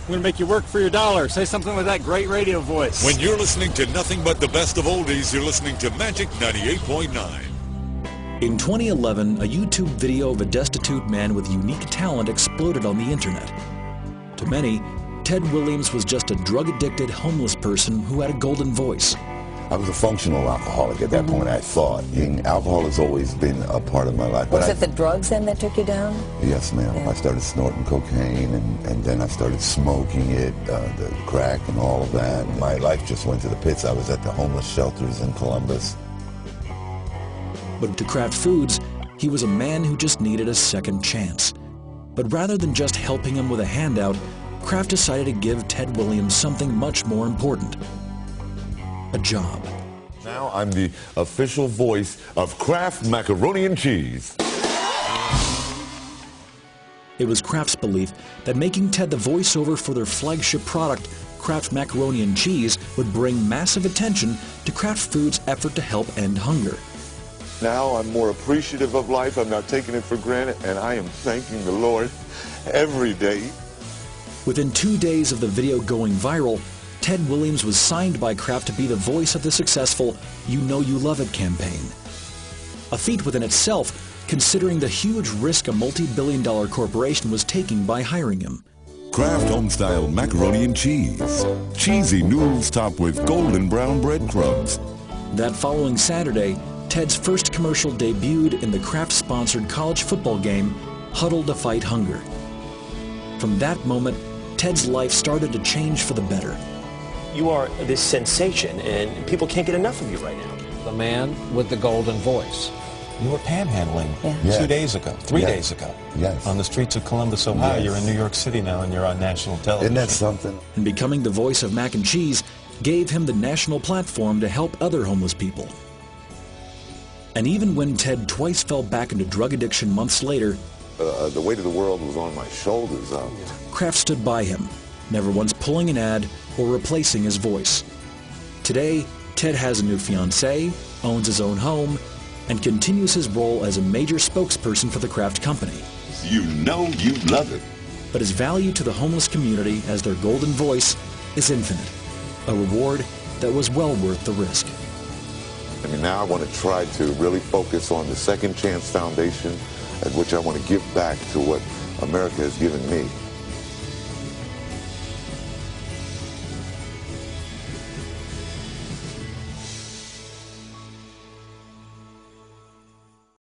I'm going to make you work for your dollar. Say something with that great radio voice. When you're listening to nothing but the best of oldies, you're listening to Magic 98.9. In 2011, a YouTube video of a destitute man with unique talent exploded on the internet. To many, Ted Williams was just a drug-addicted, homeless person who had a golden voice. I was a functional alcoholic at that point, I thought. And alcohol has always been a part of my life. Was it the drugs then that took you down? Yes, ma'am. Yeah. I started snorting cocaine, and then I started smoking it, the crack and all of that. My life just went to the pits. I was at the homeless shelters in Columbus. But to Kraft Foods, he was a man who just needed a second chance. But rather than just helping him with a handout, Kraft decided to give Ted Williams something much more important: a job. Now I'm the official voice of Kraft Macaroni and Cheese. It was Kraft's belief that making Ted the voiceover for their flagship product, Kraft Macaroni and Cheese, would bring massive attention to Kraft Foods' effort to help end hunger. Now I'm more appreciative of life. I'm not taking it for granted, and I am thanking the Lord every day. Within 2 days of the video going viral, Ted Williams was signed by Kraft to be the voice of the successful You Know You Love It campaign. A feat within itself, considering the huge risk a multi-billion-dollar corporation was taking by hiring him. Kraft Homestyle Macaroni and Cheese. Cheesy noodles topped with golden brown breadcrumbs. That following Saturday, Ted's first commercial debuted in the Kraft-sponsored college football game, Huddle to Fight Hunger. From that moment, Ted's life started to change for the better. You are this sensation, and people can't get enough of you right now. The man with the golden voice. You were panhandling 2 days ago, 3 days ago. Yes. On the streets of Columbus, Ohio. Yes. You're in New York City now, and you're on national television. Isn't that something? And becoming the voice of Mac and Cheese gave him the national platform to help other homeless people. And even when Ted twice fell back into drug addiction months later, the weight of the world was on my shoulders. Kraft stood by him, never once pulling an ad or replacing his voice. Today, Ted has a new fiancée, owns his own home, and continues his role as a major spokesperson for the Kraft company. You know you love it. But his value to the homeless community as their golden voice is infinite, a reward that was well worth the risk. I mean, now I want to try to really focus on the Second Chance Foundation, at which I want to give back to what America has given me.